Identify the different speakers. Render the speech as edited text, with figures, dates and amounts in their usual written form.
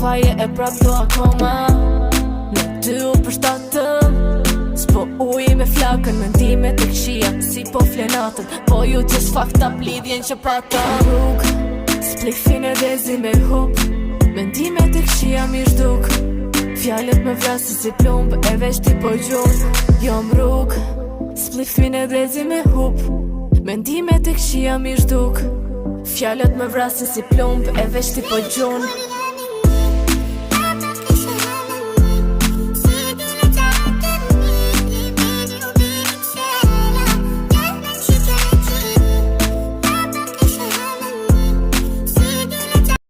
Speaker 1: faje e prap do akoma në ty u përshtatëm. S'po uji me flakën, mendimet e këshia si po flenatën, po ju t'jes fakta plidhjen që patëm. Rrug, splifin e dezi me hup, mendimet e këshia mirë duk, fjallet me vrasi si plumb, e veç ti po gjun. Jom rrug, splifin e dezi me hup, mendimet e këshia mirë duk, fjallet me vrasi si plumb, e veç ti po gjun.